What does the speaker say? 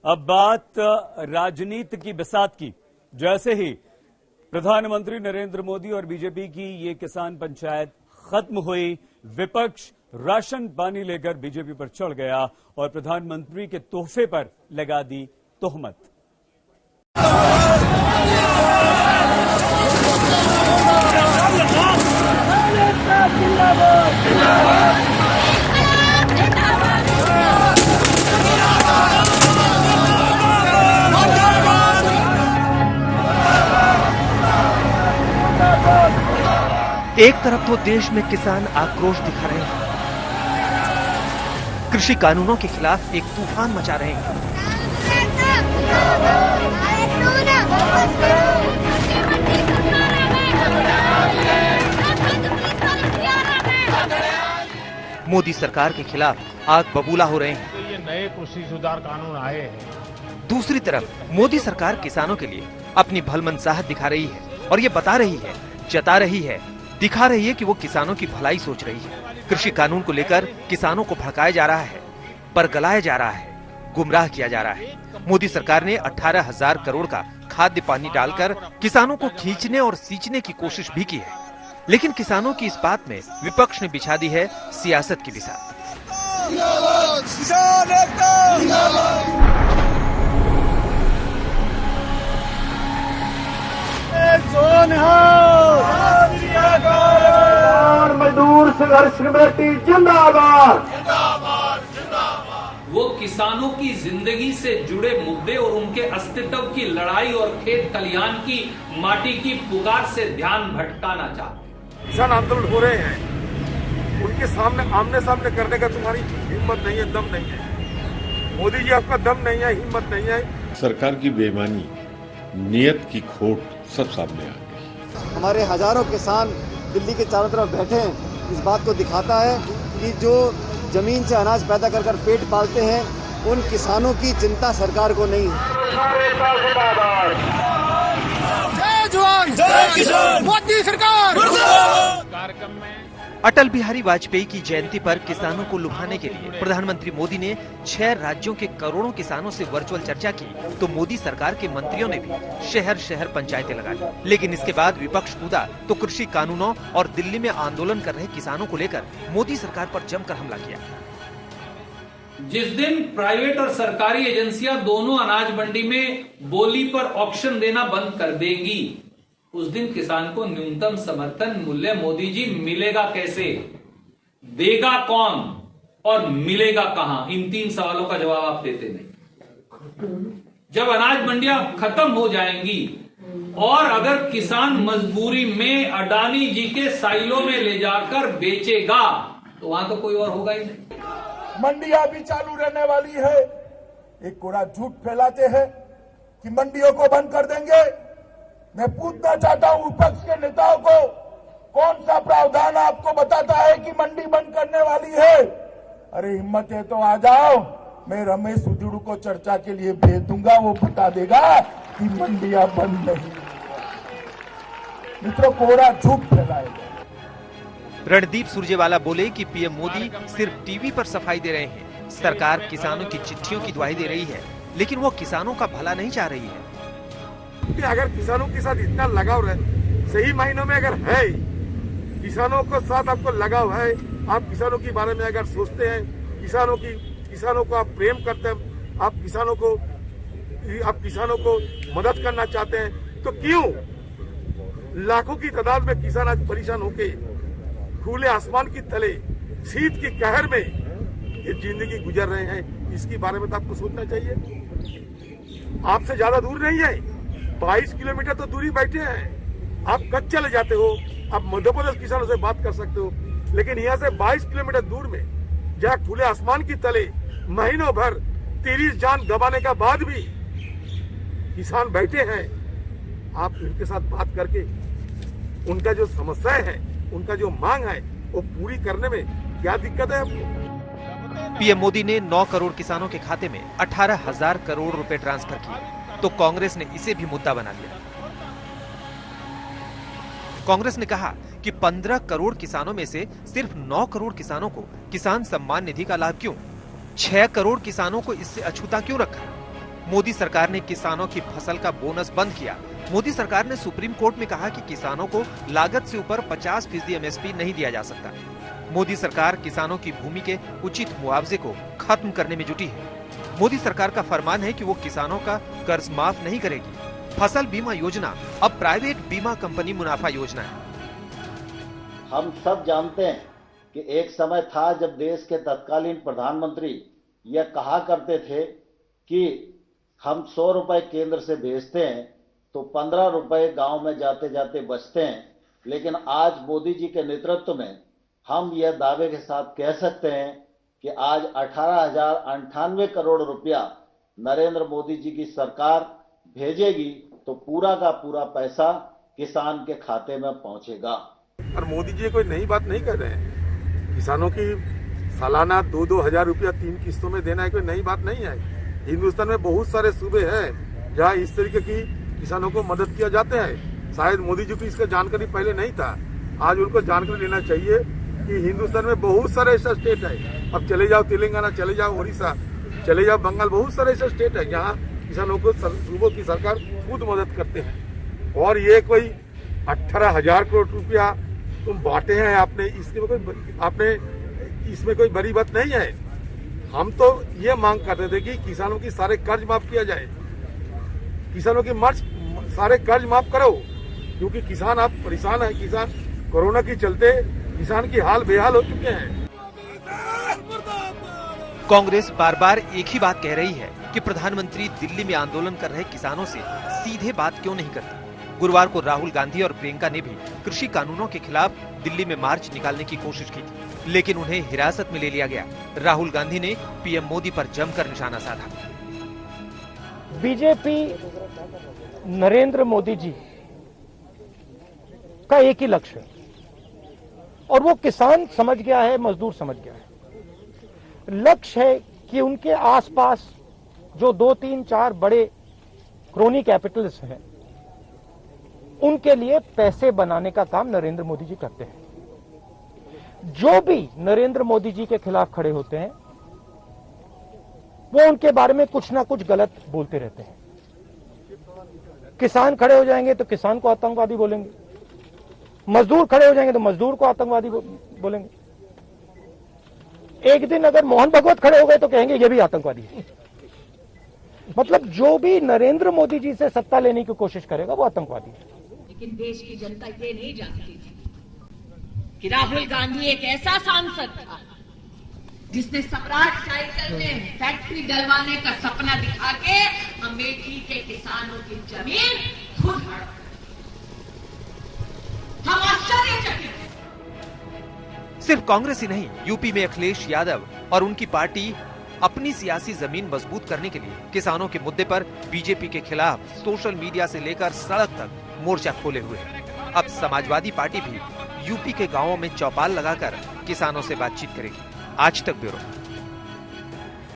अब बात राजनीति की बिसात की। जैसे ही प्रधानमंत्री नरेंद्र मोदी और बीजेपी की ये किसान पंचायत खत्म हुई, विपक्ष राशन पानी लेकर बीजेपी पर चढ़ गया और प्रधानमंत्री के तोहफे पर लगा दी तोहमत। एक तरफ तो देश में किसान आक्रोश दिखा रहे हैं, कृषि कानूनों के खिलाफ एक तूफान मचा रहे हैं। मोदी सरकार के खिलाफ आग बबूला हो रहे हैं। तो ये नए कृषि सुधार कानून आए हैं। दूसरी तरफ मोदी सरकार किसानों के लिए अपनी भलमनसाहत दिखा रही है और ये बता रही है, जता रही है, दिखा रही है कि वो किसानों की भलाई सोच रही है। कृषि कानून को लेकर किसानों को भड़काया जा रहा है, परगलाया जा रहा है, गुमराह किया जा रहा है। मोदी सरकार ने 18,000 करोड़ का खाद्य पानी डालकर किसानों को खींचने और सींचने की कोशिश भी की है, लेकिन किसानों की इस बात में विपक्ष ने बिछा दी है सियासत की बिसात। मजदूर संघर्ष कमेटी जिंदाबाद। वो किसानों की जिंदगी से जुड़े मुद्दे और उनके अस्तित्व की लड़ाई और खेत खलिहान की माटी की पुकार से ध्यान भटकाना चाहते हैं। किसान आंदोलन हो रहे हैं, उनके सामने आमने सामने करने का तुम्हारी हिम्मत नहीं है, दम नहीं है। मोदी जी आपका दम नहीं है, हिम्मत नहीं है। सरकार की बेईमानी, नियत की खोट सब सामने आ गई। हमारे हजारों किसान दिल्ली के चारों तरफ बैठे हैं, इस बात को दिखाता है कि जो जमीन से अनाज पैदा कर पेट पालते हैं, उन किसानों की चिंता सरकार को नहीं है। जय जवान, जय किसान, मोदी सरकार। कार्यक्रम में अटल बिहारी वाजपेयी की जयंती पर किसानों को लुभाने के लिए प्रधानमंत्री मोदी ने 6 राज्यों के करोड़ों किसानों से वर्चुअल चर्चा की, तो मोदी सरकार के मंत्रियों ने भी शहर शहर पंचायतें लगा ली। लेकिन इसके बाद विपक्ष कूदा तो कृषि कानूनों और दिल्ली में आंदोलन कर रहे किसानों को लेकर मोदी सरकार पर जमकर हमला किया। जिस दिन प्राइवेट और सरकारी एजेंसियां दोनों अनाज मंडी में बोली पर ऑक्शन देना बंद कर देंगी, उस दिन किसान को न्यूनतम समर्थन मूल्य मोदी जी मिलेगा कैसे, देगा कौन और मिलेगा कहां? इन 3 सवालों का जवाब आप देते नहीं। जब अनाज मंडियां खत्म हो जाएंगी और अगर किसान मजबूरी में अडानी जी के साइलों में ले जाकर बेचेगा, तो वहां तो कोई और होगा ही नहीं। मंडियां भी चालू रहने वाली है। एक कोरा झूठ फैलाते हैं कि मंडियों को बंद कर देंगे। मैं पूछना चाहता हूं विपक्ष के नेताओं को, कौन सा प्रावधान आपको बताता है कि मंडी बंद करने वाली है? अरे हिम्मत है तो आ जाओ, मैं रमेश उजुड़ू को चर्चा के लिए भेज दूंगा, वो बता देगा कि मंडियां बंद नहीं। मित्रों, कोरा झूठ फैलाएगा। रणदीप सुरजेवाला बोले कि पीएम मोदी सिर्फ टीवी पर सफाई दे रहे हैं, सरकार किसानों की चिट्ठियों की दुहाई दे रही है, लेकिन वो किसानों का भला नहीं चाह रही है। कि अगर किसानों के साथ इतना लगाव रहे, सही मायनों में अगर है, किसानों को साथ आपको लगाव है, आप किसानों के बारे में अगर सोचते हैं, किसानों को आप प्रेम करते हैं, आप किसानों को मदद करना चाहते हैं, तो क्यों लाखों की तादाद में किसान आज परेशान होके खुले आसमान की तले शीत की कहर में ये जिंदगी गुजर रहे हैं? इसके बारे में तो आपको सोचना चाहिए। आपसे ज्यादा दूर नहीं है, 22 किलोमीटर तो दूरी बैठे हैं। आप कब चले जाते हो? आप मध्य प्रदेश किसानों से बात कर सकते हो, लेकिन यहाँ से 22 किलोमीटर दूर में जहाँ खुले आसमान की तले महीनों भर 30 जान गंवाने का बाद भी किसान बैठे हैं, आप उनके साथ बात करके उनका जो समस्याएं है, उनका जो मांग है, वो पूरी करने में क्या दिक्कत है आपको? पीएम मोदी ने 9 करोड़ किसानों के खाते में 18,000 करोड़ रुपए ट्रांसफर किए, तो कांग्रेस ने इसे भी मुद्दा बना लिया। कांग्रेस ने कहा कि 15 करोड़ किसानों में से सिर्फ 9 करोड़ किसानों को किसान सम्मान निधि का लाभ क्यों? 6 करोड़ किसानों को इससे अछूता क्यों रखा? मोदी सरकार ने किसानों की फसल का बोनस बंद किया। मोदी सरकार ने सुप्रीम कोर्ट में कहा कि किसानों को लागत से ऊपर 50% MSP नहीं दिया जा सकता। मोदी सरकार किसानों की भूमि के उचित मुआवजे को खत्म करने में जुटी है। मोदी सरकार का फरमान है कि वो किसानों का कर्ज माफ नहीं करेगी। फसल बीमा योजना अब प्राइवेट बीमा कंपनी मुनाफा योजना है। हम सब जानते हैं कि एक समय था जब देश के तत्कालीन प्रधानमंत्री यह कहा करते थे कि हम 100 रुपए केंद्र से भेजते हैं तो 15 रुपए गांव में जाते जाते बचते हैं। लेकिन आज मोदी जी के नेतृत्व में हम यह दावे के साथ कह सकते हैं कि आज 18,098 करोड़ रुपया नरेंद्र मोदी जी की सरकार भेजेगी तो पूरा का पूरा पैसा किसान के खाते में पहुंचेगा। और मोदी जी कोई नई बात नहीं कर रहे हैं। किसानों की सालाना 2-2 हजार रुपया 3 किस्तों में देना है कोई नई बात नहीं है। हिंदुस्तान में बहुत सारे सूबे हैं जहां इस तरीके की किसानों को मदद किया जाते हैं। शायद मोदी जी को इसका जानकारी पहले नहीं था, आज उनको जानकारी लेना चाहिए कि हिंदुस्तान में बहुत सारे ऐसा स्टेट है। अब चले जाओ तेलंगाना, चले जाओ उड़ीसा, चले जाओ बंगाल, बहुत सारे ऐसे स्टेट है जहाँ किसानों को सूबों की सरकार खुद मदद करते हैं। और ये कोई 18,000 करोड़ रुपया तुम बांटे हैं आपने, इसमें कोई बड़ी बात नहीं है। हम तो ये मांग करते थे कि किसानों की सारे कर्ज माफ किया जाए, किसानों की सारे कर्ज माफ करो, क्योंकि किसान आप परेशान है। किसान कोरोना के चलते किसान की हाल बेहाल हो चुके हैं। कांग्रेस बार बार एक ही बात कह रही है कि प्रधानमंत्री दिल्ली में आंदोलन कर रहे किसानों से सीधे बात क्यों नहीं करते। गुरुवार को राहुल गांधी और प्रियंका ने भी कृषि कानूनों के खिलाफ दिल्ली में मार्च निकालने की कोशिश की थी, लेकिन उन्हें हिरासत में ले लिया गया। राहुल गांधी ने पीएम मोदी पर जमकर निशाना साधा। बीजेपी नरेंद्र मोदी जी का एक ही लक्ष्य है और वो किसान समझ गया है, मजदूर समझ गया है। लक्ष्य है कि उनके आसपास जो 2, 3, 4 बड़े क्रोनी कैपिटल्स हैं, उनके लिए पैसे बनाने का काम नरेंद्र मोदी जी करते हैं। जो भी नरेंद्र मोदी जी के खिलाफ खड़े होते हैं वो उनके बारे में कुछ ना कुछ गलत बोलते रहते हैं। किसान खड़े हो जाएंगे तो किसान को आतंकवादी बोलेंगे, मजदूर खड़े हो जाएंगे तो मजदूर को आतंकवादी बोलेंगे। एक दिन अगर मोहन भगवत खड़े हो गए तो कहेंगे ये भी आतंकवादी है। मतलब जो भी नरेंद्र मोदी जी से सत्ता लेने की कोशिश करेगा वो आतंकवादी है। लेकिन देश की जनता ये नहीं जानती थी कि राहुल गांधी एक ऐसा सांसद था जिसने सम्राट साइकिल में फैक्ट्री डलवाने का सपना दिखा के अमेठी के किसानों की जमीन खुद हड़प। हम आश्चर्यचकित हैं। सिर्फ कांग्रेस ही नहीं, यूपी में अखिलेश यादव और उनकी पार्टी अपनी सियासी जमीन मजबूत करने के लिए किसानों के मुद्दे पर बीजेपी के खिलाफ सोशल मीडिया से लेकर सड़क तक मोर्चा खोले हुए है। अब समाजवादी पार्टी भी यूपी के गांवों में चौपाल लगाकर किसानों से बातचीत करेगी। आज तक ब्यूरो।